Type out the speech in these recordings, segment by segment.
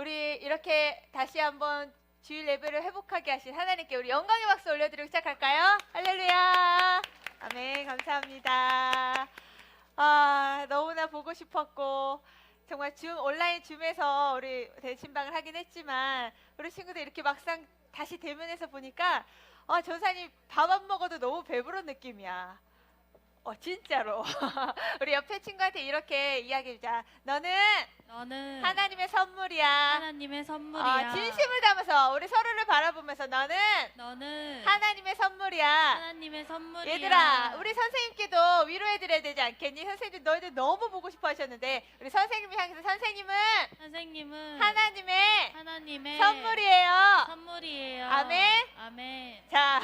우리 이렇게 다시 한번 주일 예배를 회복하게 하신 하나님께 우리 영광의 박수 올려드리고 시작할까요? 할렐루야. 아멘. 감사합니다. 너무나 보고 싶었고 정말 온라인 줌에서 우리 대침방을 하긴 했지만 우리 친구들 이렇게 막상 다시 대면해서 보니까 전사님 밥 안 먹어도 너무 배부른 느낌이야. 진짜로. 우리 옆에 친구한테 이렇게 이야기해보자. 너는 하나님의 선물이야. 하나님의 선물이야. 진심을 담아서 우리 서로를 바라보면서 너는 하나님의 선물이야. 하나님의 선물이야. 얘들아, 우리 선생님께도 위로해드려야 되지 않겠니? 선생님 너희들 너무 보고 싶어 하셨는데 우리 선생님을 향해서 선생님은 하나님의 선물이에요. 아멘. 아멘. 자,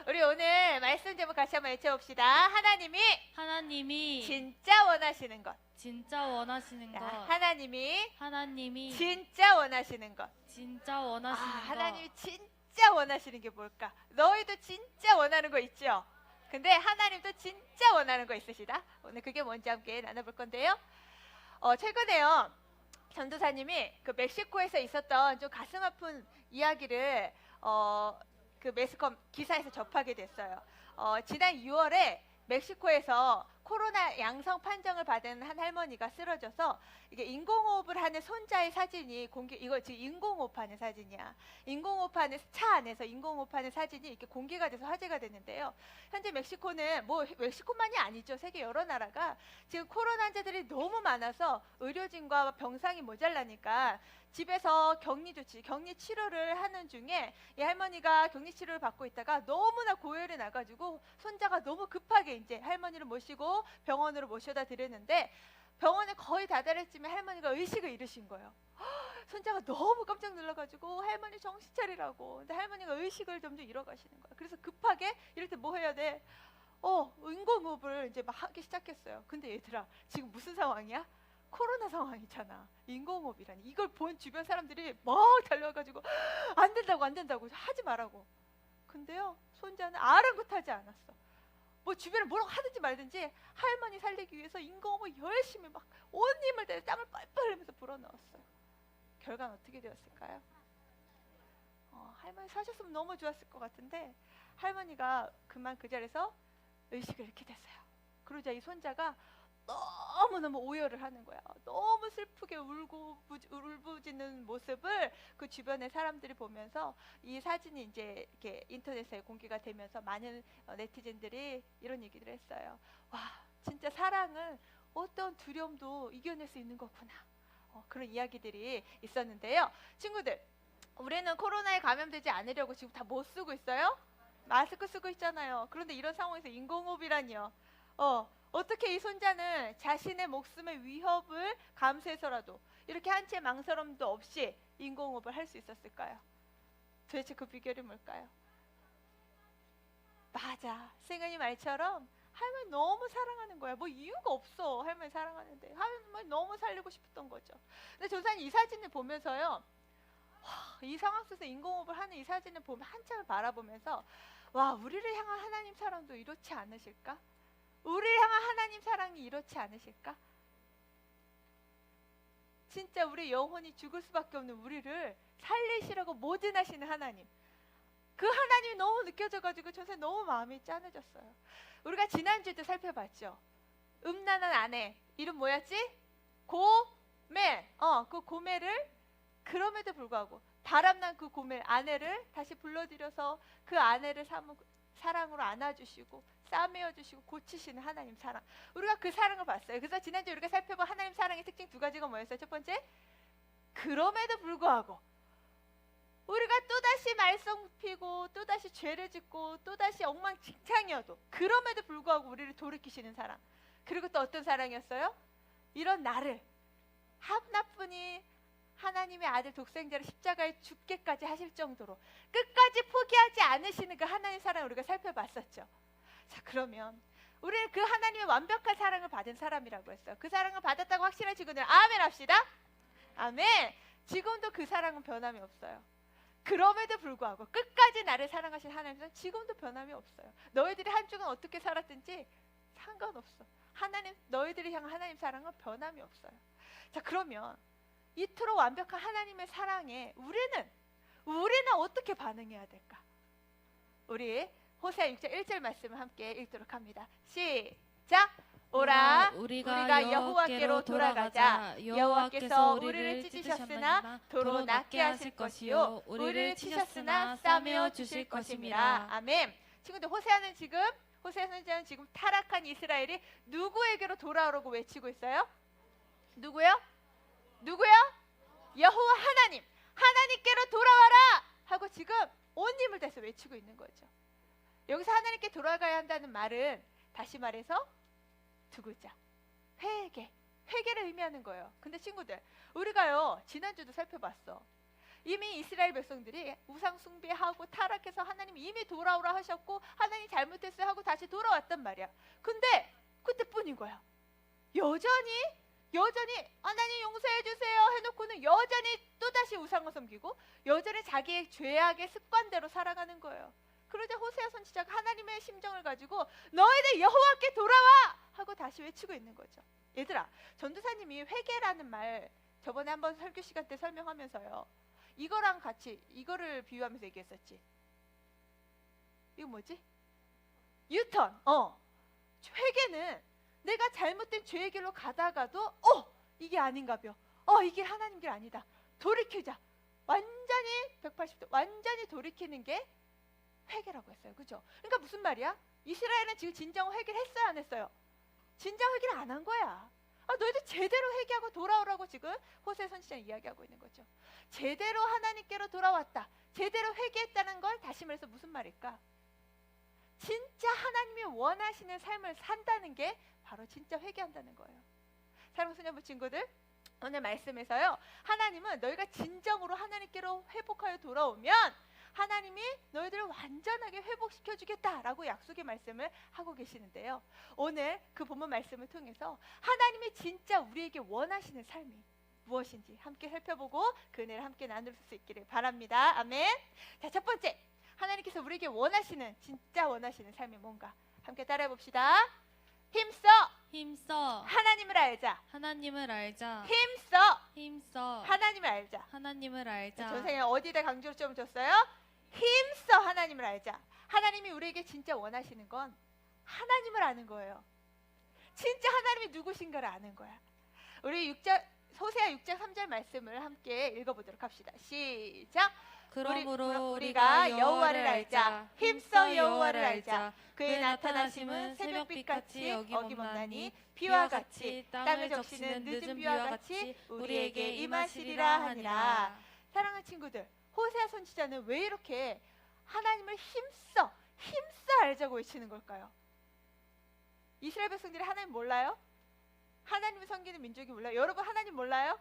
우리 오늘 말씀 제목 같이 한번 외쳐봅시다. 하나님이 진짜 원하시는 것. 진짜 원하시는 것. 하나님이 진짜 원하시는 것. 진짜 원하시는 것. 하나님이 진짜 원하시는 게 뭘까? 너희도 진짜 원하는 거 있죠? 근데 하나님도 진짜 원하는 거 있으시다? 오늘 그게 뭔지 함께 나눠볼 건데요. 최근에요. 전도사님이 그 멕시코에서 있었던 좀 가슴 아픈 이야기를 그 매스컴 기사에서 접하게 됐어요. 지난 6월에 멕시코에서 코로나 양성 판정을 받은 한 할머니가 쓰러져서 이게 인공호흡을 하는 손자의 사진이 이거 지금 인공호흡하는 사진이야. 인공호흡하는 차 안에서 인공호흡하는 사진이 이렇게 공개가 돼서 화제가 됐는데요. 현재 மெxi코는 멕시코만이 아니죠. 세계 여러 나라가 지금 코로나 환자들이 너무 많아서 의료진과 병상이 모자라니까 집에서 격리 치료를 하는 중에 이 할머니가 격리 치료를 받고 있다가 너무나 고열이 나가지고 손자가 너무 급하게 이제 할머니를 모시고 병원으로 모셔다 드렸는데 병원에 거의 다다를 쯤에 할머니가 의식을 잃으신 거예요. 손자가 너무 깜짝 놀라가지고 할머니 정신 차리라고. 근데 할머니가 의식을 점점 잃어가시는 거야. 그래서 급하게 이럴 때 뭐 해야 돼? 인공호흡을 이제 막 하기 시작했어요. 근데 얘들아 지금 무슨 상황이야? 코로나 상황이잖아. 인공호흡이라니. 이걸 본 주변 사람들이 막 달려와가지고 안 된다고 하지 말라고. 근데요 손자는 아랑곳하지 않았어. 뭐 주변에 뭐라고 하든지 말든지 할머니 살리기 위해서 인공호흡을 열심히 막 온 힘을 다해 땀을 뻘뻘 흘리면서 불어넣었어요. 결과는 어떻게 되었을까요? 할머니 사셨으면 너무 좋았을 것 같은데 할머니가 그만 그 자리에서 의식을 잃게 됐어요. 그러자 이 손자가 너무너무 오열을 하는 거야. 너무 슬프게 울부짖는 모습을 그 주변의 사람들이 보면서 이 사진이 이제 이렇게 인터넷에 공개가 되면서 많은 네티즌들이 이런 얘기를 했어요. 와, 진짜 사랑은 어떤 두려움도 이겨낼 수 있는 거구나. 그런 이야기들이 있었는데요. 친구들, 우리는 코로나에 감염되지 않으려고 지금 다 못 쓰고 있어요? 마스크 쓰고 있잖아요. 그런데 이런 상황에서 인공호흡이라니요. 어떻게 이 손자는 자신의 목숨의 위협을 감수해서라도 이렇게 한 채 망설임도 없이 인공호흡을 할 수 있었을까요? 도대체 그 비결이 뭘까요? 맞아. 승현이 말처럼 할머니 너무 사랑하는 거야. 뭐 이유가 없어. 할머니 사랑하는데. 할머니 너무 살리고 싶었던 거죠. 근데 조사님 이 사진을 보면서요. 이 상황 속에서 인공호흡을 하는 이 사진을 보면 한참을 바라보면서 와, 우리를 향한 하나님 사랑도 이렇지 않으실까? 우리를 향한 하나님 사랑이 이렇지 않으실까? 진짜 우리 영혼이 죽을 수밖에 없는 우리를 살리시려고 모든 하시는 하나님. 그 하나님이 너무 느껴져가지고 저는 너무 마음이 짠해졌어요. 우리가 지난주에도 살펴봤죠. 음란한 아내 이름 뭐였지? 고멜. 그 고멜을 그럼에도 불구하고 바람난 그 고멜 아내를 다시 불러들여서 그 아내를 사랑으로 안아주시고 싸매어주시고 고치시는 하나님 사랑. 우리가 그 사랑을 봤어요. 그래서 지난주에 우리가 살펴본 하나님 사랑의 특징 두 가지가 뭐였어요? 첫 번째, 그럼에도 불구하고 우리가 또다시 말썽 피고 또다시 죄를 짓고 또다시 엉망진창이어도 그럼에도 불구하고 우리를 돌이키시는 사랑. 그리고 또 어떤 사랑이었어요? 이런 나를 하나뿐인 하나님의 아들 독생자를 십자가에 죽게까지 하실 정도로 끝까지 포기하지 않으시는 그 하나님의 사랑을 우리가 살펴봤었죠. 자, 그러면 우리는 그 하나님의 완벽한 사랑을 받은 사람이라고 했어요. 그 사랑을 받았다고 확신한 친구들 아멘 합시다. 아멘. 지금도 그 사랑은 변함이 없어요. 그럼에도 불구하고 끝까지 나를 사랑하신 하나님은 지금도 변함이 없어요. 너희들이 한 주간 어떻게 살았든지 상관없어. 너희들이 향한 하나님 사랑은 변함이 없어요. 자, 그러면 이토록 완벽한 하나님의 사랑에 우리는 어떻게 반응해야 될까? 우리 호세아 6장 1절 말씀을 함께 읽도록 합니다. 시작! 오라 우리가 여호와께로 돌아가자. 여호와께서 우리를 찢으셨으나 도로 낫게 하실 것이요 우리를 치셨으나 싸매어 주실 것임이라. 아멘. 친구들, 호세아 선지자는 지금 타락한 이스라엘이 누구에게로 돌아오라고 외치고 있어요? 누구요? 여호와 하나님께로 돌아와라 하고 지금 온 힘을 다해서 외치고 있는 거죠. 여기서 하나님께 돌아가야 한다는 말은 다시 말해서 두 글자, 회개를 의미하는 거예요. 근데 친구들, 우리가요 지난주도 살펴봤어. 이미 이스라엘 백성들이 우상 숭배하고 타락해서 하나님이 이미 돌아오라 하셨고 하나님 잘못했어요 하고 다시 돌아왔단 말이야. 근데 그때뿐인 거야. 여전히 하나님 용서해 주세요 해놓고는 여전히 또다시 우상을 섬기고 여전히 자기의 죄악의 습관대로 살아가는 거예요. 그러자 호세아 선지자가 하나님의 심정을 가지고 너희들 여호와께 돌아와 하고 다시 외치고 있는 거죠. 얘들아, 전도사님이 회개라는 말 저번에 한번 설교 시간 때 설명하면서요, 이거랑 같이 이거를 비유하면서 얘기했었지. 이거 뭐지? 유턴. 회개는 내가 잘못된 죄의 길로 가다가도 이게 아닌가벼. 이게 하나님 길 아니다. 돌이키자. 완전히 180도 완전히 돌이키는 게 회개라고 했어요. 그죠? 그러니까 무슨 말이야? 이스라엘은 지금 진정 회개를 했어요, 안 했어요? 진정 회개를 안 한 거야. 너희들 제대로 회개하고 돌아오라고 지금 호세아 선지자는 이야기하고 있는 거죠. 제대로 하나님께로 돌아왔다, 제대로 회개했다는 걸 다시 말해서 무슨 말일까? 진짜 하나님이 원하시는 삶을 산다는 게 바로 진짜 회개한다는 거예요. 사랑하는 소년부 친구들, 오늘 말씀에서요, 하나님은 너희가 진정으로 하나님께로 회복하여 돌아오면 하나님이 너희들을 완전하게 회복시켜 주겠다라고 약속의 말씀을 하고 계시는데요, 오늘 그 본문 말씀을 통해서 하나님이 진짜 우리에게 원하시는 삶이 무엇인지 함께 살펴보고 그 은혜를 함께 나눌 수 있기를 바랍니다. 아멘. 자, 첫 번째, 하나님께서 우리에게 진짜 원하시는 삶이 뭔가 함께 따라해 봅시다. 힘써 하나님을 알자. 힘써 하나님을 알자. 선생님 어디다 강조를 좀 줬어요? 힘써 하나님을 알자. 하나님이 우리에게 진짜 원하시는 건 하나님을 아는 거예요. 진짜 하나님이 누구신가를 아는 거야. 우리 호세아 6장 3절 말씀을 함께 읽어보도록 합시다. 시작. 그러므로 우리가 여호와를 알자. 힘써 여호와를 알자. 그의 나타나심은 새벽빛같이 어김없나니 비와 같이 땅을 적시는 늦은 비와 같이 우리에게 임하시리라 하니라. 사랑하는 친구들, 호세아 선지자는 왜 이렇게 하나님을 힘써 알자고 외치는 걸까요? 이스라엘 백성들이 하나님 몰라요? 하나님을 섬기는 민족이 몰라요? 여러분 하나님 몰라요?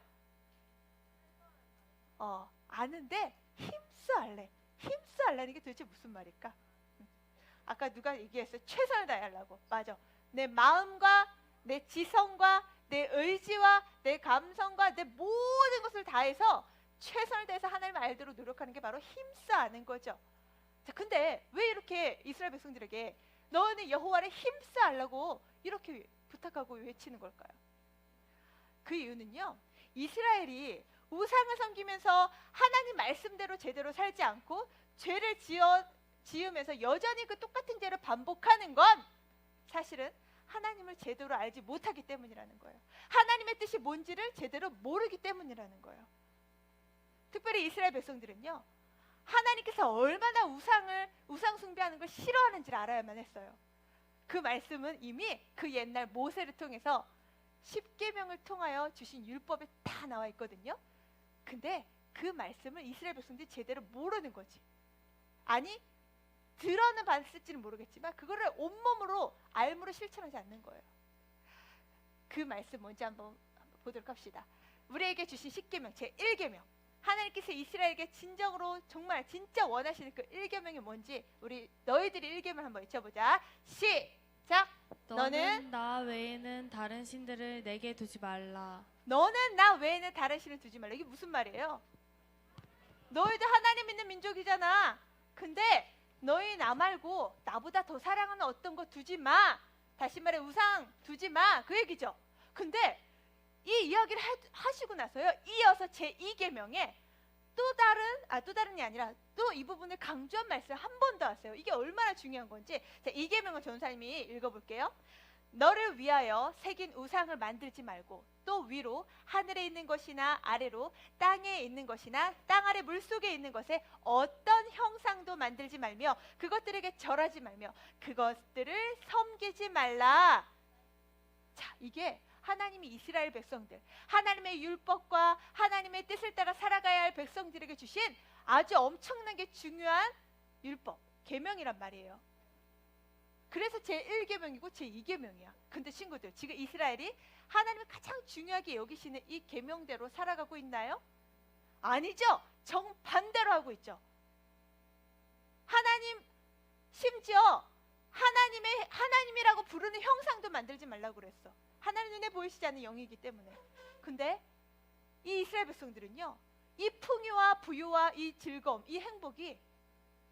아는데 힘써 알라는 게 도대체 무슨 말일까? 아까 누가 얘기했어요? 최선을 다하려고. 맞아. 내 마음과 내 지성과 내 의지와 내 감성과 내 모든 것을 다해서 최선을 다해서 하나님을 알도록 노력하는 게 바로 힘써 아는 거죠. 자, 근데 왜 이렇게 이스라엘 백성들에게 너는 여호와를 힘써 알라고 이렇게 부탁하고 외치는 걸까요? 그 이유는요, 이스라엘이 우상을 섬기면서 하나님 말씀대로 제대로 살지 않고 죄를 지으면서 여전히 그 똑같은 죄를 반복하는 건 사실은 하나님을 제대로 알지 못하기 때문이라는 거예요. 하나님의 뜻이 뭔지를 제대로 모르기 때문이라는 거예요. 특별히 이스라엘 백성들은요, 하나님께서 얼마나 우상 숭배하는 걸 싫어하는지를 알아야만 했어요. 그 말씀은 이미 그 옛날 모세를 통해서 십계명을 통하여 주신 율법에 다 나와 있거든요. 근데 그 말씀을 이스라엘 백성들이 제대로 모르는 거지. 아니, 들어는 봤을지는 모르겠지만 그거를 온몸으로 알므로 실천하지 않는 거예요. 그 말씀 뭔지 한번 보도록 합시다. 우리에게 주신 십계명 제1계명, 하나님께서 이스라엘에게 진정으로 정말 진짜 원하시는 그 1계명이 뭔지 너희들이 1계명 한번 외쳐보자. 시작. 너는 나 외에는 다른 신들을 내게 두지 말라. 너는 나 외에는 다른 신을 두지 말라. 이게 무슨 말이에요? 너희도 하나님 믿는 민족이잖아. 근데 너희 나 말고 나보다 더 사랑하는 어떤 거 두지 마. 다시 말해 우상 두지 마. 그 얘기죠. 근데 이 이야기를 하시고 나서요, 이어서 제2계명에 또 다른이 아니라 또 이 부분을 강조한 말씀 한 번 더 하세요. 이게 얼마나 중요한 건지. 자, 2계명을 전사님이 읽어볼게요. 너를 위하여 새긴 우상을 만들지 말고 또 위로 하늘에 있는 것이나 아래로 땅에 있는 것이나 땅 아래 물속에 있는 것에 어떤 형상도 만들지 말며 그것들에게 절하지 말며 그것들을 섬기지 말라. 자, 이게 하나님이 이스라엘 백성들, 하나님의 율법과 하나님의 뜻을 따라 살아가야 할 백성들에게 주신 아주 엄청나게 중요한 율법, 계명이란 말이에요. 그래서 제1계명이고 제2계명이야. 근데 친구들, 지금 이스라엘이 하나님이 가장 중요하게 여기시는 이 계명대로 살아가고 있나요? 아니죠. 정반대로 하고 있죠. 하나님, 심지어 하나님이라고 부르는 형상도 만들지 말라고 그랬어. 하나님 눈에 보이시지 않는 영이기 때문에. 근데 이 이스라엘 백성들은요, 이 풍요와 부유와 이 즐거움, 이 행복이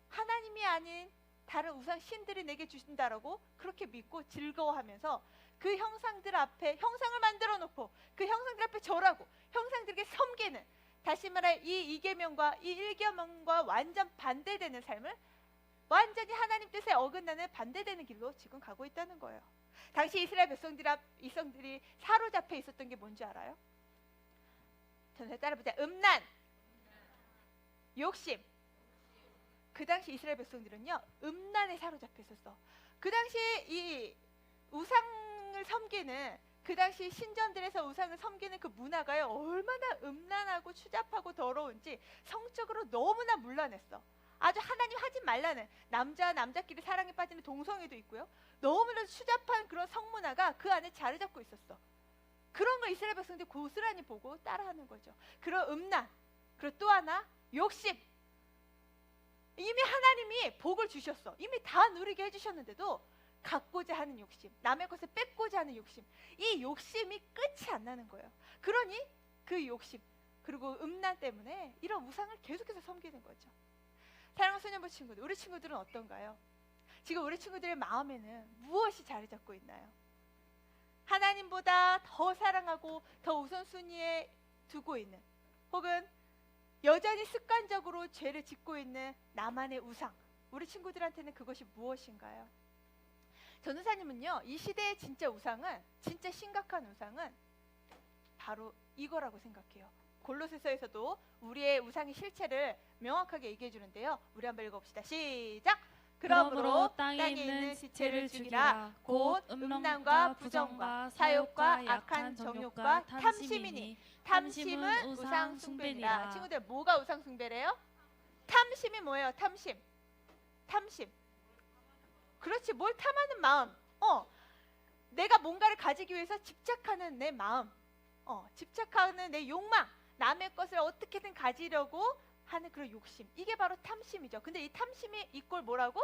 하나님이 아닌 다른 우상 신들이 내게 주신다라고 그렇게 믿고 즐거워하면서 그 형상들 앞에 형상을 만들어 놓고 그 형상들 앞에 절하고 형상들에게 섬기는, 다시 말해 이 이계명과 이 일계명과 완전 반대되는 삶을, 완전히 하나님 뜻에 어긋나는 반대되는 길로 지금 가고 있다는 거예요. 당시 이스라엘 백성들이 사로잡혀 있었던 게 뭔지 알아요? 전세 따라보자. 음란, 욕심. 그 당시 이스라엘 백성들은요, 음란에 사로잡혀 있었어. 그 당시 이 우상을 섬기는, 그 당시 신전들에서 우상을 섬기는 그 문화가요, 얼마나 음란하고 추잡하고 더러운지 성적으로 너무나 문란했어. 아주 하나님 하지 말라는, 남자와 남자끼리 사랑에 빠지는 동성애도 있고요, 너무나 추잡한 그런 성문화가 그 안에 자리 잡고 있었어. 그런 걸 이스라엘 백성들이 고스란히 보고 따라하는 거죠. 그런 음란, 그리고 또 하나 욕심. 이미 하나님이 복을 주셨어. 이미 다 누리게 해주셨는데도 갖고자 하는 욕심, 남의 것을 뺏고자 하는 욕심, 이 욕심이 끝이 안 나는 거예요. 그러니 그 욕심 그리고 음란 때문에 이런 우상을 계속해서 섬기는 거죠. 사랑하는 소년부 친구들, 우리 친구들은 어떤가요? 지금 우리 친구들의 마음에는 무엇이 자리 잡고 있나요? 하나님보다 더 사랑하고 더 우선순위에 두고 있는, 혹은 여전히 습관적으로 죄를 짓고 있는 나만의 우상, 우리 친구들한테는 그것이 무엇인가요? 전도사님은요, 이 시대의 진짜 우상은, 진짜 심각한 우상은 바로 이거라고 생각해요. 골로새서에서도 우리의 우상의 실체를 명확하게 얘기해 주는데요. 우리 한번 읽어봅시다. 시작! 그러므로 땅에 있는 지체를 죽이라. 곧 음란과 부정과 사욕과 악한 정욕과 탐심이니 탐심은 우상 숭배니라. 친구들, 뭐가 우상 숭배래요? 탐심이 뭐예요? 탐심. 그렇지, 뭘 탐하는 마음. 내가 뭔가를 가지기 위해서 집착하는 내 마음, 집착하는 내 욕망, 남의 것을 어떻게든 가지려고 하는 그런 욕심, 이게 바로 탐심이죠. 근데 이 탐심이 이꼴 뭐라고?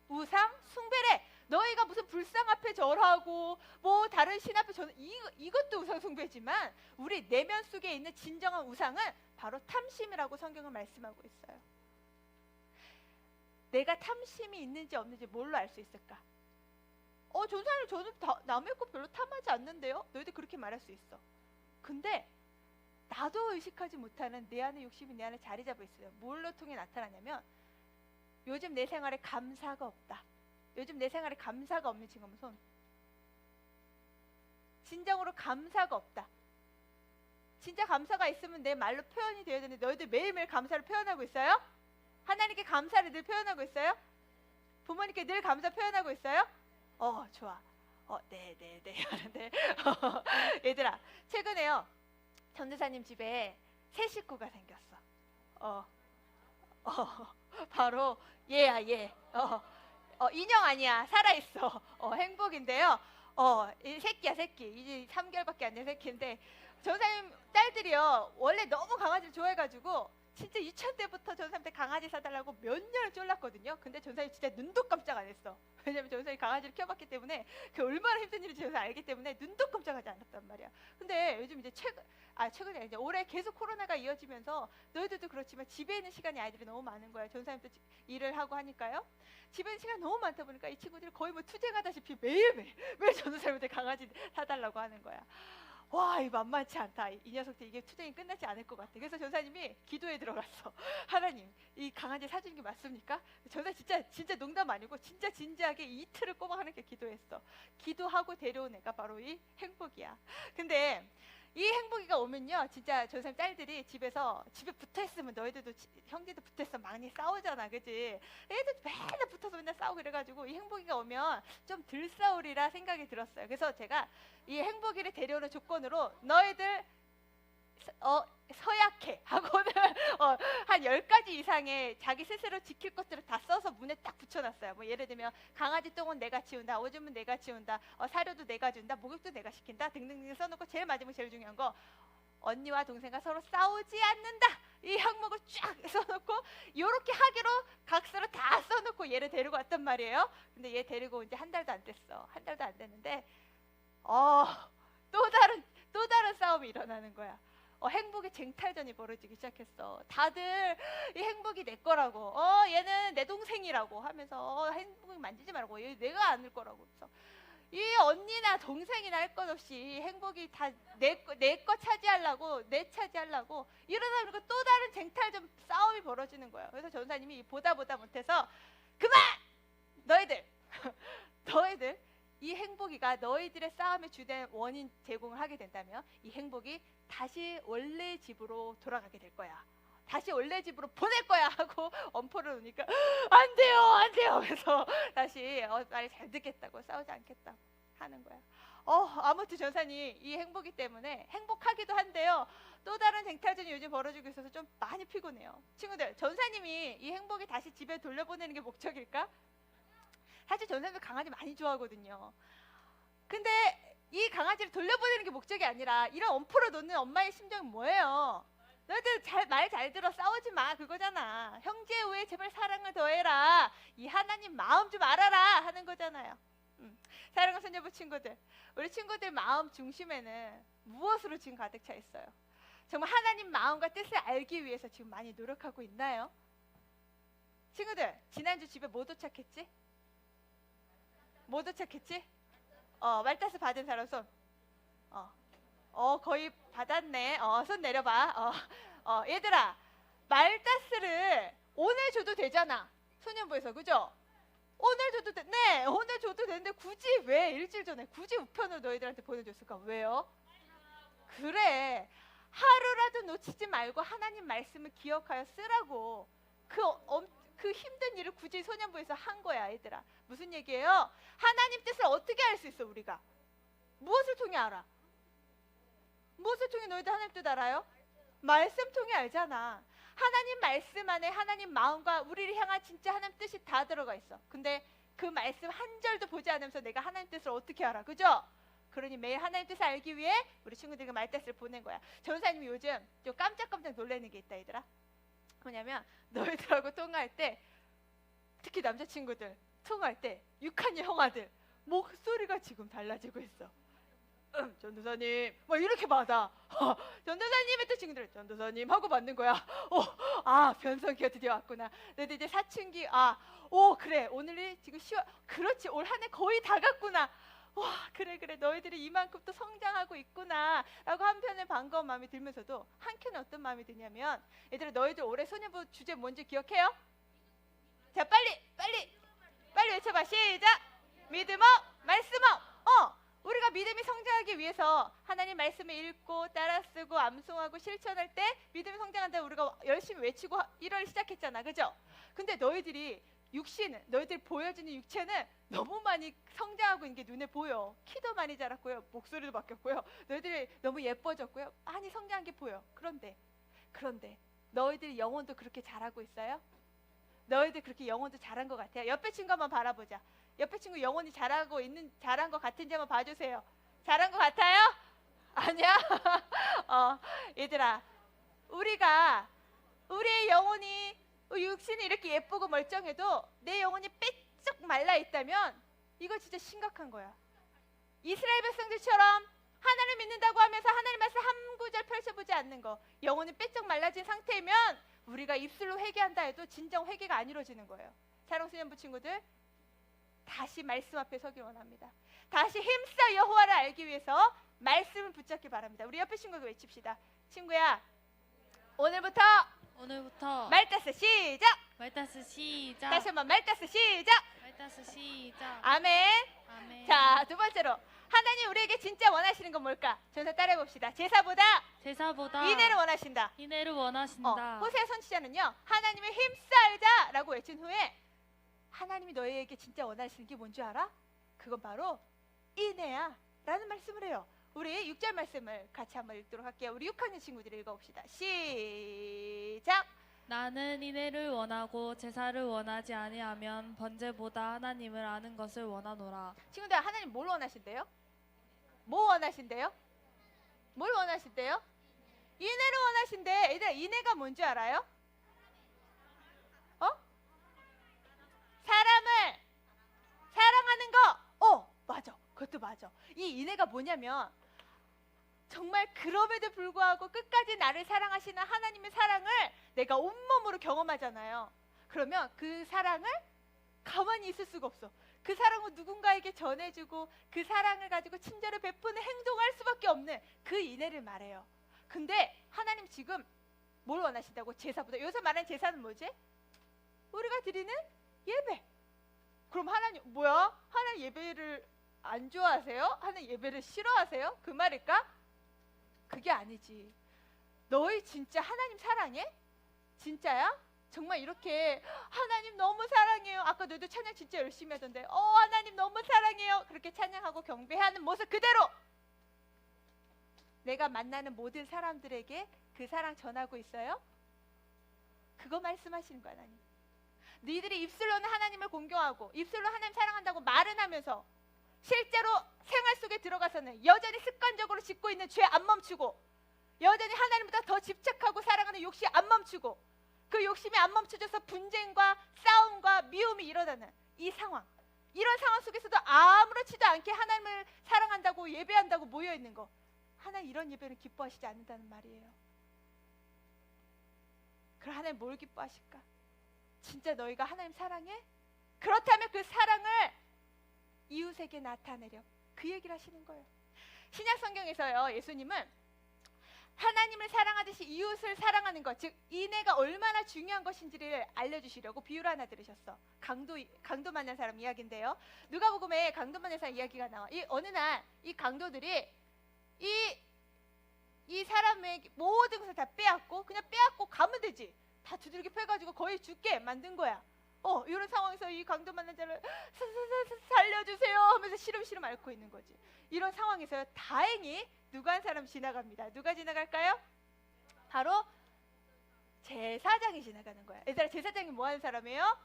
우상 숭배래. 너희가 무슨 불상 앞에 절하고 뭐 다른 신 앞에 절, 이것도 우상 숭배지만 우리 내면 속에 있는 진정한 우상은 바로 탐심이라고 성경은 말씀하고 있어요. 내가 탐심이 있는지 없는지 뭘로 알 수 있을까? 전사님, 저는 남의 거 별로 탐하지 않는데요? 너희들 그렇게 말할 수 있어. 근데 나도 의식하지 못하는 내 안의 욕심이 내 안에 자리 잡아 있어요. 뭘로 통해 나타나냐면, 요즘 내 생활에 감사가 없다. 요즘 내 생활에 감사가 없는 친구 한번 손. 진정으로 감사가 없다. 진짜 감사가 있으면 내 말로 표현이 되어야 되는데, 너희들 매일매일 감사를 표현하고 있어요? 하나님께 감사를 늘 표현하고 있어요? 부모님께 늘 감사 표현하고 있어요? 좋아. 네 하는데 얘들아, 최근에요, 전도사님 집에 새 식구가 생겼어. 바로 얘야, 얘. 인형 아니야, 살아있어. 행복인데요. 이 새끼야, 새끼. 이제 3개월밖에 안 된 새끼인데, 전도사님 딸들이요, 원래 너무 강아지를 좋아해가지고 진짜 유치원 때부터 전사님한테 강아지 사달라고 몇 년을 쫄랐거든요. 근데 전사님 진짜 눈도 깜짝 안 했어. 왜냐면 전사님 강아지를 키워봤기 때문에 그 얼마나 힘든 일인지 전사 알기 때문에 눈도 깜짝하지 않았단 말이야. 근데 요즘 이제 최근에 이제 올해 계속 코로나가 이어지면서, 너희들도 그렇지만 집에 있는 시간이 아이들이 너무 많은 거야. 전사님도 일을 하고 하니까요. 집에 있는 시간이 너무 많다 보니까 이 친구들이 거의 뭐 투쟁하다시피 매일 전도사님한테 강아지 사달라고 하는 거야. 와, 이 만만치 않다. 이 녀석들 이게 투쟁이 끝나지 않을 것 같아. 그래서 전사님이 기도에 들어갔어. 하나님, 이 강아지 사주는 게 맞습니까? 전사 진짜 농담 아니고 진짜 진지하게 이틀을 꼬박 하는 게 기도했어. 기도하고 데려온 애가 바로 이 행복이야. 근데 이 행복이가 오면요, 진짜 전사님 딸들이 집에 붙어 있으면 너희들도 형제들 붙어 있으면 많이 싸우잖아, 그지? 애들 맨날 붙어서 맨날 싸우고 그래가지고 이 행복이가 오면 좀 덜 싸우리라 생각이 들었어요. 그래서 제가 이 행복이를 데려오는 조건으로 너희들 서약해 하고는 한 10가지 이상의 자기 스스로 지킬 것들을 다 써서 문에 딱 붙여놨어요. 뭐 예를 들면 강아지 똥은 내가 치운다, 오줌은 내가 치운다, 사료도 내가 준다, 목욕도 내가 시킨다 등등등 써놓고 제일 마지막에 제일 중요한 거, 언니와 동생과 서로 싸우지 않는다, 이 항목을 쫙 써놓고 이렇게 하기로 각서를 다 써놓고 얘를 데리고 왔단 말이에요. 근데 얘 데리고 온 지 한 달도 안 됐어. 한 달도 안 됐는데 또 다른 싸움이 일어나는 거야. 행복의 쟁탈전이 벌어지기 시작했어. 다들 이 행복이 내 거라고, 얘는 내 동생이라고 하면서 행복이 만지지 말고, 얘 내가 안을 거라고. 그래서 이 언니나 동생이나 할 것 없이 행복이 다 내 거 차지하려고, 내 차지하려고 이러다 보니까 또 다른 쟁탈전 싸움이 벌어지는 거예요. 그래서 전사님이 보다 못해서 그만! 너희들 이 행복이가 너희들의 싸움의 주된 원인 제공을 하게 된다면 이 행복이 다시 원래 집으로 돌아가게 될 거야. 다시 원래 집으로 보낼 거야 하고 엄포를 놓으니까 안 돼요. 그래서 다시 말 잘 듣겠다고, 싸우지 않겠다고 하는 거야. 아무튼 전사님 이 행복이 때문에 행복하기도 한데요, 또 다른 쟁탈전이 요즘 벌어지고 있어서 좀 많이 피곤해요. 친구들, 전사님이 이 행복이 다시 집에 돌려보내는 게 목적일까? 사실 전사님도 강아지 많이 좋아하거든요. 근데 이 강아지를 돌려보내는 게 목적이 아니라 이런 엄포를 놓는 엄마의 심정은 뭐예요? 너희들 말 잘 들어, 싸우지 마, 그거잖아. 형제 외에 제발 사랑을 더해라, 이 하나님 마음 좀 알아라 하는 거잖아요. 사랑하는 손녀부 친구들, 우리 친구들 마음 중심에는 무엇으로 지금 가득 차 있어요? 정말 하나님 마음과 뜻을 알기 위해서 지금 많이 노력하고 있나요? 친구들, 지난주 집에 뭐 도착했지? 뭐 도착했지? 말따스 받은 사람 손. 거의 받았네. 손 내려봐. 얘들아, 말따스를 오늘 줘도 되잖아. 소년부에서, 그죠? 오늘 줘도 돼. 네, 오늘 줘도 되는데 굳이 왜 일주일 전에 굳이 우편으로 너희들한테 보내줬을까? 왜요? 그래, 하루라도 놓치지 말고 하나님 말씀을 기억하여 쓰라고 그 힘든 일을 굳이 소년부에서 한 거야. 얘들아, 무슨 얘기예요? 하나님 뜻을 어떻게 알 수 있어? 우리가 무엇을 통해 알아? 무엇을 통해 너희들 하나님 뜻 알아요? 말씀 통해 알잖아. 하나님 말씀 안에 하나님 마음과 우리를 향한 진짜 하나님 뜻이 다 들어가 있어. 근데 그 말씀 한 절도 보지 않으면서 내가 하나님 뜻을 어떻게 알아? 그죠? 그러니 매일 하나님 뜻을 알기 위해 우리 친구들에게 말뜻을 보낸 거야. 전사님이 요즘 좀 깜짝깜짝 놀라는 게 있다, 얘들아. 뭐냐면 너희들하고 통화할 때, 특히 남자친구들 통화할 때 6학년 형아들 목소리가 지금 달라지고 있어. 전도사님 막 이렇게 받아. 전도사님 했던 친구들 전도사님 하고 받는 거야. 변성기가 드디어 왔구나. 너희들 이제 사춘기. 그래, 오늘이 지금 10월. 그렇지, 올 한 해 거의 다 갔구나. 와, 그래 너희들이 이만큼 또 성장하고 있구나 라고 한편에 반가운 마음이 들면서도 한켠에 어떤 마음이 드냐면, 얘들아, 너희들 올해 소년부 주제 뭔지 기억해요? 자, 빨리 외쳐봐. 시작. 믿음어 말씀어. 우리가 믿음이 성장하기 위해서 하나님 말씀을 읽고 따라 쓰고 암송하고 실천할 때 믿음이 성장한다 우리가 열심히 외치고 1월 시작했잖아, 그죠? 근데 너희들이 너희들 보여지는 육체는 너무 많이 성장하고 있는 게 눈에 보여. 키도 많이 자랐고요, 목소리도 바뀌었고요, 너희들이 너무 예뻐졌고요, 많이 성장한 게 보여. 그런데 너희들이 영혼도 그렇게 자라고 있어요? 너희들 그렇게 영혼도 자란 것 같아요? 옆에 친구 한번 바라보자. 옆에 친구 영혼이 자란 것 같은지 한번 봐주세요. 자란 것 같아요? 아니야? 얘들아, 우리의 영혼이, 육신이 이렇게 예쁘고 멀쩡해도 내 영혼이 빼쩍 말라 있다면 이거 진짜 심각한 거야. 이스라엘 백성들처럼 하나님을 믿는다고 하면서 하나님 말씀 한 구절 펼쳐보지 않는 거, 영혼이 빼쩍 말라진 상태면 우리가 입술로 회개한다 해도 진정 회개가 안 이루어지는 거예요. 사랑하는 수년부 친구들, 다시 말씀 앞에 서길 원합니다. 다시 힘써 여호와를 알기 위해서 말씀을 붙잡기 바랍니다. 우리 옆에 친구에게 외칩시다. 친구야, 오늘부터 오늘부터 말다스 시작. 말다스 시작. 다시 한번 말다스 시작. 말다스 시작. 아멘. 아멘. 자, 두 번째로 하나님 우리에게 진짜 원하시는 건 뭘까? 전사 따라해 봅시다. 제사보다 제사보다 인애를 원하신다. 인애를 원하신다. 호세아 선지자는요, 하나님을 힘쓰자라고 외친 후에 하나님이 너희에게 진짜 원하시는 게 뭔지 알아? 그건 바로 인애야 라는 말씀을 해요. 우리 6절 말씀을 같이 한번 읽도록 할게요. 우리 6학년 친구들이 읽어봅시다. 시작. 나는 인애를 원하고 제사를 원하지 아니하면 번제보다 하나님을 아는 것을 원하노라. 친구들, 하나님 뭘 원하신대요? 뭐 원하신대요? 뭘 원하신대요? 인애를 원하신대. 얘들아, 인애가 뭔지 알아요? 사람을 사랑하는 거. 맞아. 그것도 맞아. 이 인애가 뭐냐면 정말 그럼에도 불구하고 끝까지 나를 사랑하시는 하나님의 사랑을 내가 온몸으로 경험하잖아요. 그러면 그 사랑을 가만히 있을 수가 없어. 그 사랑을 누군가에게 전해주고 그 사랑을 가지고 친절을 베푸는 행동할 수밖에 없는 그 인애를 말해요. 근데 하나님 지금 뭘 원하신다고? 제사보다. 여기서 말하는 제사는 뭐지? 우리가 드리는 예배. 그럼 하나님 뭐야? 하나님 예배를 안 좋아하세요? 하나님 예배를 싫어하세요? 그 말일까? 그게 아니지. 너희 진짜 하나님 사랑해? 진짜야? 정말 이렇게 하나님 너무 사랑해요. 아까 너도 찬양 진짜 열심히 하던데 하나님 너무 사랑해요. 그렇게 찬양하고 경배하는 모습 그대로 내가 만나는 모든 사람들에게 그 사랑 전하고 있어요? 그거 말씀하시는 거야. 하나님, 너희들이 입술로는 하나님을 공경하고 입술로 하나님 사랑한다고 말은 하면서 실제로 생활 속에 들어가서는 여전히 습관적으로 짓고 있는 죄 안 멈추고 여전히 하나님보다 더 집착하고 사랑하는 욕심 안 멈추고 그 욕심이 안 멈춰져서 분쟁과 싸움과 미움이 일어나는 이 상황, 이런 상황 속에서도 아무렇지도 않게 하나님을 사랑한다고 예배한다고 모여있는 거, 하나님 이런 예배를 기뻐하시지 않는다는 말이에요. 그럼 하나님 뭘 기뻐하실까? 진짜 너희가 하나님 사랑해? 그렇다면 그 사랑을 이웃에게 나타내려, 그 얘기를 하시는 거예요. 신약 성경에서요, 예수님은 하나님을 사랑하듯이 이웃을 사랑하는 것, 즉 인애가 얼마나 중요한 것인지를 알려주시려고 비유를 하나 들으셨어. 강도 만난 사람 이야기인데요. 누가복음에 강도 만난 사람 이야기가 나와. 이 어느 날 이 강도들이 이 사람의 모든 것을 다 빼앗고 그냥 빼앗고 가면 되지. 다 두들겨 패가지고 거의 죽게 만든 거야. 이런 상황에서 이 강도 만난 자를 살려주세요 하면서 시름시름 앓고 있는 거지. 이런 상황에서 다행히 누가 한 사람 지나갑니다. 누가 지나갈까요? 바로 제사장이 지나가는 거야. 얘들아, 제사장이 뭐 하는 사람이에요?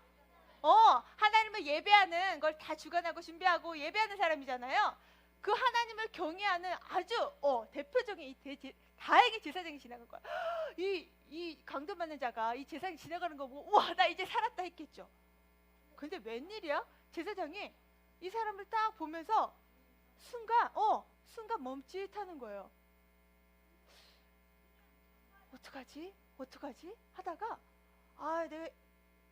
하나님을 예배하는 걸 다 주관하고 준비하고 예배하는 사람이잖아요. 그 하나님을 경외하는 아주 대표적인 다행히 제사장이 지나간 거야. 이 강도 받는 자가 이 제사장이 지나가는 거 보고 우와, 나 이제 살았다 했겠죠. 근데 웬일이야? 제사장이 이 사람을 딱 보면서 순간 멈칫하는 거예요. 어떡하지 하다가 내가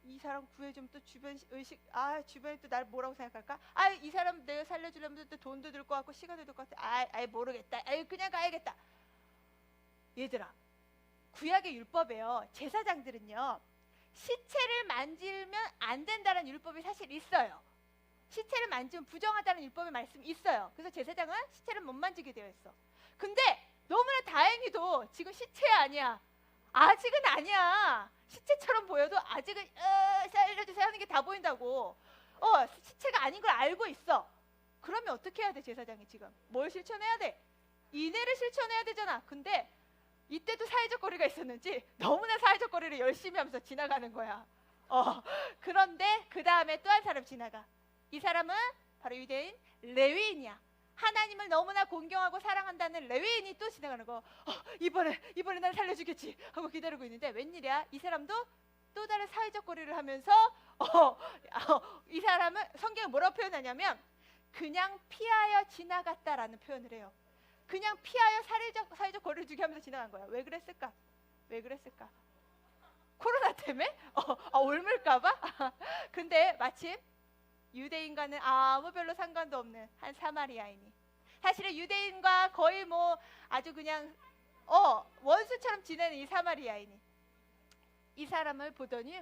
이 사람 구해주면 또 주변 의식, 주변에 또 날 뭐라고 생각할까? 이 사람 내가 살려주려면 또 돈도 들 것 같고 시간도 들 것 같아. 모르겠다. 그냥 가야겠다. 얘들아, 구약의 율법에요, 제사장들은요 시체를 만지면 안 된다는 율법이 사실 있어요. 시체를 만지면 부정하다는 율법의 말씀이 있어요. 그래서 제사장은 시체를 못 만지게 되어 있어. 근데 너무나 다행히도 지금 시체 아니야. 아직은 아니야. 시체처럼 보여도 아직은 살려주세요 하는 게 다 보인다고. 시체가 아닌 걸 알고 있어. 그러면 어떻게 해야 돼? 제사장이 지금 뭘 실천해야 돼? 인애를 실천해야 되잖아. 근데 이때도 사회적 거리가 있었는지 너무나 사회적 거리를 열심히 하면서 지나가는 거야. 그런데 그 다음에 또 한 사람 지나가. 이 사람은 바로 유대인 레위인이야. 하나님을 너무나 공경하고 사랑한다는 레위인이 또 지나가는 거. 이번에 날 살려주겠지 하고 기다리고 있는데 웬일이야? 이 사람도 또 다른 사회적 거리를 하면서 이 사람은 성경에 뭐라고 표현하냐면 그냥 피하여 지나갔다라는 표현을 해요. 그냥 피하여 사회적 거리를 두게 하면서 지나간 거야. 왜 그랬을까? 코로나 때문에? 옮을까봐? 근데 마침 유대인과는 아무 별로 상관도 없는 한 사마리아인이 사실은 유대인과 거의 뭐 아주 그냥 원수처럼 지내는 이 사마리아인이 이 사람을 보더니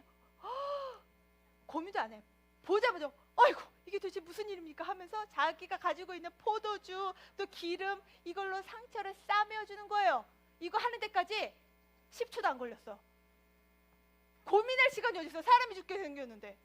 고민도 안 해요. 보자마자 아이고 이게 도대체 무슨 일입니까 하면서 자기가 가지고 있는 포도주 또 기름 이걸로 상처를 싸매어주는 거예요. 이거 하는 데까지 10초도 안 걸렸어. 고민할 시간이 어디 있어. 사람이 죽게 생겼는데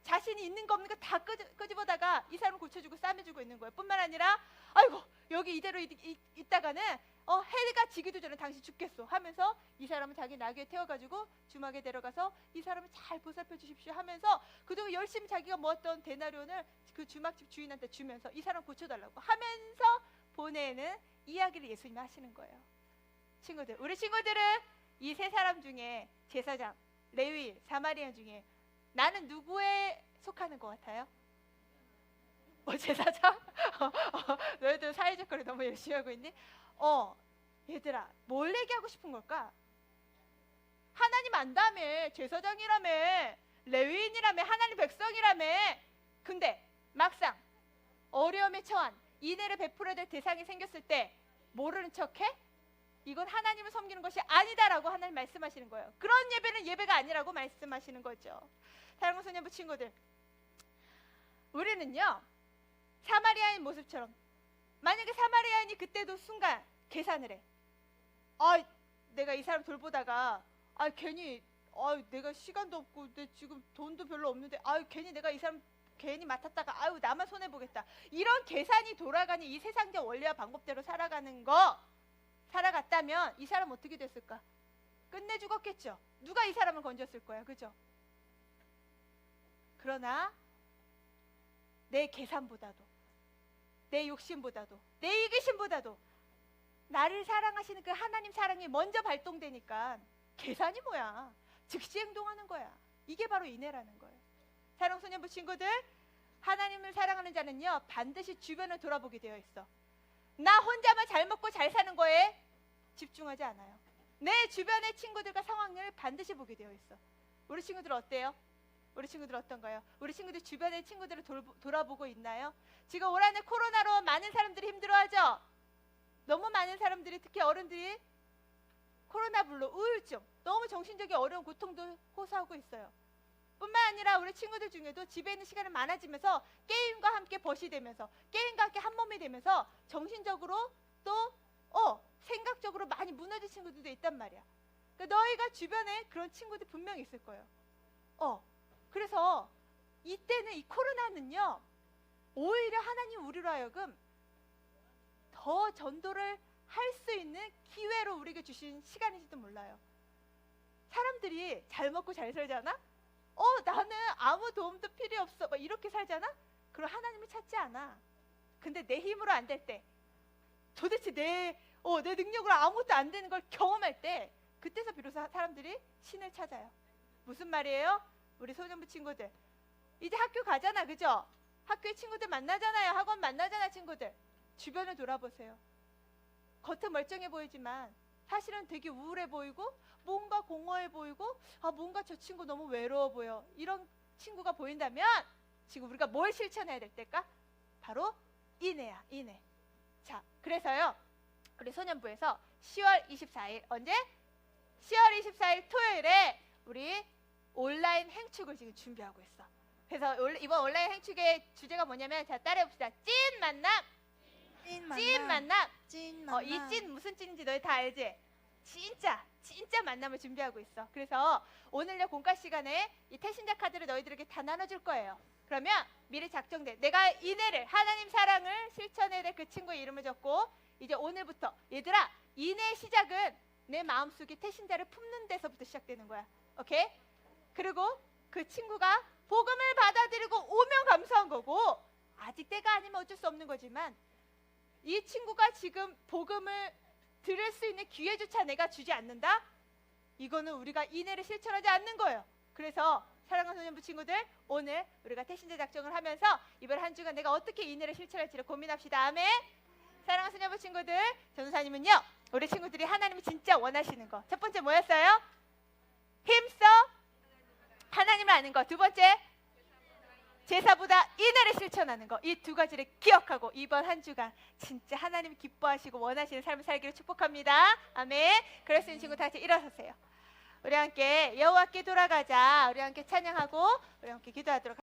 자신이 있는 거 없는 거 다 끄집어다가 이 사람을 고쳐주고 싸매주고 있는 거예요. 뿐만 아니라 아이고 여기 이대로 있다가는 해가 지기도 전에 당신 죽겠어 하면서 이 사람은 자기 나귀에 태워가지고 주막에 데려가서 이 사람을 잘 보살펴 주십시오 하면서 그동안 열심히 자기가 모았던 데나리온을 그 주막집 주인한테 주면서 이 사람 고쳐달라고 하면서 보내는 이야기를 예수님이 하시는 거예요. 친구들, 우리 친구들은 이 세 사람 중에 제사장, 레위인, 사마리안 중에 나는 누구에 속하는 것 같아요? 제사장? 너희들 사회적 거리 너무 열심히 하고 있니? 얘들아 뭘 얘기하고 싶은 걸까? 하나님 안다며, 제사장이라며, 레위인이라며, 하나님 백성이라며. 근데 막상 어려움에 처한 인애를 베풀어야 될 대상이 생겼을 때 모르는 척해? 이건 하나님을 섬기는 것이 아니다라고 하나님 말씀하시는 거예요. 그런 예배는 예배가 아니라고 말씀하시는 거죠. 사랑하는 소년부 친구들, 우리는요 사마리아인 모습처럼, 만약에 사마리아인이 그때도 순간 계산을 해. 내가 이 사람 돌보다가 괜히 내가 시간도 없고 내 지금 돈도 별로 없는데 괜히 내가 이 사람 괜히 맡았다가 나만 손해보겠다. 이런 계산이 돌아가는 이 세상적 원리와 방법대로 살아갔다면 이 사람 어떻게 됐을까? 끝내 죽었겠죠. 누가 이 사람을 건졌을 거야, 그죠? 그러나 내 계산보다도, 내 욕심보다도, 내 이기심보다도 나를 사랑하시는 그 하나님 사랑이 먼저 발동되니까 계산이 뭐야? 즉시 행동하는 거야. 이게 바로 인애라는 거예요. 사랑하는 소년부 친구들, 하나님을 사랑하는 자는요 반드시 주변을 돌아보게 되어 있어. 나 혼자만 잘 먹고 잘 사는 거에 집중하지 않아요. 내 주변의 친구들과 상황을 반드시 보게 되어 있어. 우리 친구들 어때요? 우리 친구들 어떤가요? 우리 친구들 주변의 친구들을 돌아보고 있나요? 지금 올 한해 코로나로 많은 사람들이 힘들어하죠? 너무 많은 사람들이, 특히 어른들이 코로나 불로 우울증, 너무 정신적인 어려운 고통도 호소하고 있어요. 뿐만 아니라 우리 친구들 중에도 집에 있는 시간이 많아지면서 게임과 함께 벗이 되면서, 게임과 함께 한 몸이 되면서 정신적으로 또 생각적으로 많이 무너진 친구들도 있단 말이야. 그러니까 너희가 주변에 그런 친구들 분명히 있을 거예요. 그래서 이때는, 이 코로나는요 오히려 하나님 우리로 하여금 더 전도를 할 수 있는 기회로 우리에게 주신 시간인지도 몰라요. 사람들이 잘 먹고 잘 살잖아? 나는 아무 도움도 필요 없어 막 이렇게 살잖아? 그럼 하나님을 찾지 않아. 근데 내 힘으로 안 될 때, 도대체 내 능력으로 아무것도 안 되는 걸 경험할 때, 그때서 비로소 사람들이 신을 찾아요. 무슨 말이에요? 우리 소년부 친구들 이제 학교 가잖아, 그죠? 학교에 친구들 만나잖아요. 학원 만나잖아. 친구들 주변을 돌아보세요. 겉은 멀쩡해 보이지만 사실은 되게 우울해 보이고 뭔가 공허해 보이고 뭔가 저 친구 너무 외로워 보여. 이런 친구가 보인다면 지금 우리가 뭘 실천해야 될 때일까? 바로 인애야, 인애. 자, 그래서요 우리 소년부에서 10월 24일 언제? 10월 24일 토요일에 우리 온라인 행축을 지금 준비하고 있어. 그래서 이번 온라인 행축의 주제가 뭐냐면, 자 따라해봅시다. 찐 만남. 찐 만남. 이 찐 무슨 찐인지 너희 다 알지? 진짜 만남을 준비하고 있어. 그래서 오늘요 공과 시간에 이 태신자 카드를 너희들에게 다 나눠줄 거예요. 그러면 미리 작정돼. 내가 인애를, 하나님 사랑을 실천해야 될 그 친구의 이름을 적고, 이제 오늘부터 얘들아, 인애의 시작은 내 마음속에 태신자를 품는 데서부터 시작되는 거야. 오케이? 그리고 그 친구가 복음을 받아들이고 오면 감사한 거고, 아직 때가 아니면 어쩔 수 없는 거지만 이 친구가 지금 복음을 들을 수 있는 기회조차 내가 주지 않는다? 이거는 우리가 인애를 실천하지 않는 거예요. 그래서 사랑하는 소년부 친구들, 오늘 우리가 태신자 작정을 하면서 이번 한 주간 내가 어떻게 인애를 실천할지를 고민합시다. 아멘. 사랑하는 소년부 친구들, 전도사님은요 우리 친구들이 하나님이 진짜 원하시는 거, 첫 번째 뭐였어요? 힘써 하나님을 아는 거. 두 번째 제사보다 인내를 실천하는 거, 이 두 가지를 기억하고 이번 한 주간 진짜 하나님 기뻐하시고 원하시는 삶을 살기를 축복합니다. 아멘. 그럴 수 있는 친구 다 같이 일어서세요. 우리 함께 여호와께 돌아가자. 우리 함께 찬양하고 우리 함께 기도하도록